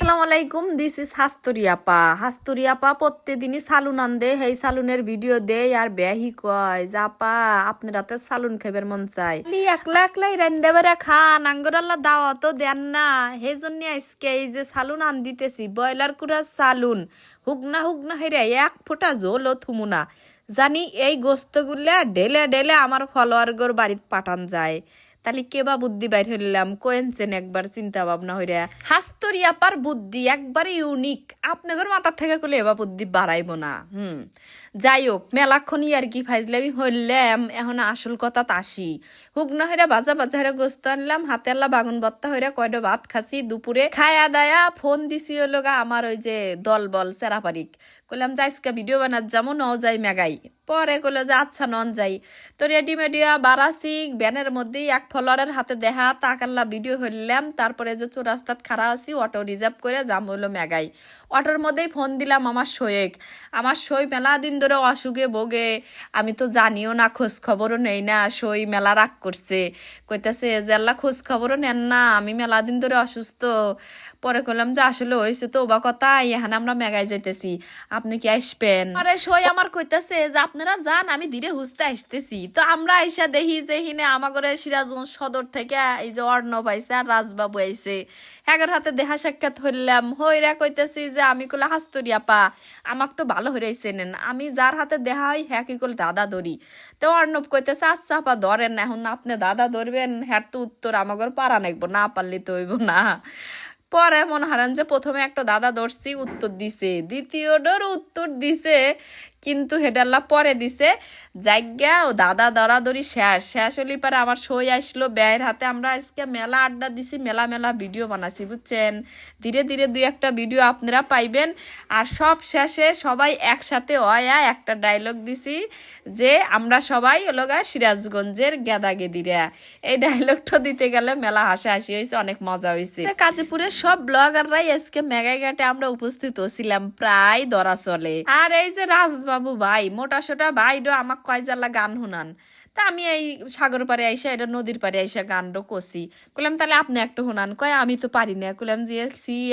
আসসালামু আলাইকুম, this is হাস্তুরি আপা প্রত্যেকদিনই সালুন আনদে, হেই সালুনের ভিডিও দেয় আর বেহি কয় যে আপা আপনি রাতে সালুন খাইবার মন চাই, একলা একলাই রান্দে বেড়ে খান, আঙ্গুর আল্লাহ দাওয়াতও দেন না। সেই জন্য আজকে এই যে সালুন আন দিতেছি, ব্রয়লার কুড়া সালুন, হুগনা হুগনা হেরে এক ফোঁটা জলও থুমু না, জানি এই গোস্তগুলা ডেলে ডেলে আমার ফলোয়ার গোর বাড়িতে পাঠান যায়। তাহলে কেবা বুদ্ধি বাইর হইলাম কোয়েনছেন একবার চিন্তা ভাবনা হইরা। হাস্তরি আপার বুদ্ধি একবারে ইউনিক, আপনাদের মাথার থেকে করলে এবার বুদ্ধি বাড়াইব না। যাই হোক, মেলাক্ষণই আর কি ফাইজলামি হইলাম, এখন আসল কথা আসি। হুগনা হইরা বাজা বাজা হইরা গোস্ত আনলাম, হাতে আল্লাহ বাগুন বত্তা হইরা কয়টা ভাত খাসি, দুপুরে খায়া দায়া ফোন দিছি হইলো গা আমার ওই যে দল বল সেরাপারিক, কইলাম যে আজকে ভিডিও বানাত যাবো, ন যাই মেগাই। পরে কইলো যে আচ্ছা নন যাই। তো রেডি মেডিয়া বারাসি ব্যানের মধ্যেই এক ফলোয়ারের হাতে দেহা তাকাল্লা ভিডিও হইলাম। তারপরে যে চৌরাস্তাত খাড়া আছি, অটো রিজার্ভ করে যাম হইলো মেগাই। অটোর মধ্যেই ফোন দিলাম আমার শোয়েক। আমার সই মেলা দিন ধরে অসুখে ভোগে, আমি তো জানিও না, খোঁজ খবরও নেই না। সই মেলা রাগ করছে, কইতাছে যে আল্লাহ খোঁজ খবরও নেন না, আমি মেলা দিন ধরে অসুস্থ। পরে কইলাম যে আসলে হয়েছে তো বা কথা, এখানে আমরা মেগাই যাইতেছি, আপনি কি আসবেন? আরে সই আমার কইতাছে যে আপনারা যান, আমি ধীরে হুসতে আসতেছি। তো আমরা আইসা দেখি যে হিনে আমাগরে সিরাজগঞ্জ সদর থেকে এই যে অর্ণব আইসে আর রাজবাবু আইসে, এগার হাতে দেখা সাক্ষাৎ হইলাম। হইরা কইতেছি যে আমি কইলা হাস্তুরি আপা আমাক তো ভালো হইরাইছে নেন, আমি যার হাতে দেখা হয় হ্যাঁ কি করলে দাদা ধরি। তো অর্ণব কইতেছে আচ্ছা আপা ধরেন, এখন আপনি দাদা ধরবেন, হ্যাঁ তো উত্তর আমাগর পারা নাকবো, না পারলে তো হইব না। পরে মনে হারান যে প্রথমে একটা দাদা ধরছি, উত্তর দিছে, দ্বিতীয়টার উত্তর দিছে, কিন্তু হেডাল্লা পরে দিছে। জায়গা ও দাদা দরাদরি শেষ শেষ হলি পারে আমার সই আসলো ব্যয়ের হাতে। আমরা আজকে মেলা আড্ডা দিছি, মেলা মেলা ভিডিও বানাছি, বুঝছেন। ধীরে ধীরে দুই একটা ভিডিও আপনারা পাইবেন। আর সব শেষে সবাই একসাথে অয়া একটা ডায়লগ দিছি যে আমরা সবাই হলো গা সিরাজগঞ্জের গেদা গেদিরা। এই ডায়লগটা দিতে গেলে মেলা হাসাহাসি হয়েছে, অনেক মজা হয়েছে। গাজীপুরের সব ব্লগাররাই আজকে মেগাঘাটে আমরা উপস্থিত হয়েছিলাম, প্রায় ধরা চলে। আর এই যে রাজবাবু ভাই, মোটা সোটা ভাই ডো আমাক কয় জাল্লা গান শুনান। তা আমি এই সাগর পারে আইসা, এটা নদীর পারে আইসা গানটা কষি। কইলাম তাহলে আপনি একটু শুনান, কয় আমি তো পারি না। কইলাম যে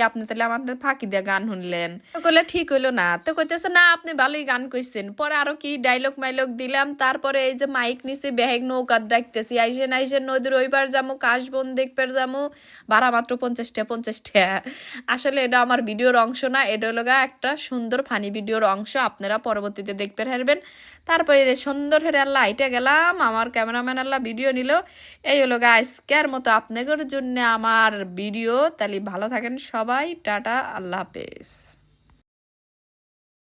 আপনি তাহলে আমাদের ফাঁকি দিয়ে গান শুনলেন। কইলে ঠিক হইলো না। তো কইতেছে না আপনি ভালোই গান কইছেন। পরে আরো কি ডায়লগ মাইলগ দিলাম। তারপরে এই যে মাইক নিচে ব্যাগ নৌকার ডাকতেছি, আইসেন আইসেন নদীর ওইবার যামু, কাশবন দেখবার যামু, ভাড়া মাত্র 50 টাকা। আসলে এটা আমার ভিডিওর অংশ না, এটা হলো একটা সুন্দর ফানি ভিডিওর অংশ, আপনারা পরবর্তীতে দেখতে পারবেন। তারপরে সুন্দর হেরে আল্লাহ হাইটে গেলাম, আমার ক্যামেরাম্যান আল্লাহ ভিডিও নিল। এই হলো আজকের মতো আপনাদের জন্য আমার ভিডিও। তাহলে ভালো থাকেন সবাই, টাটা, আল্লাহ হাফেজ।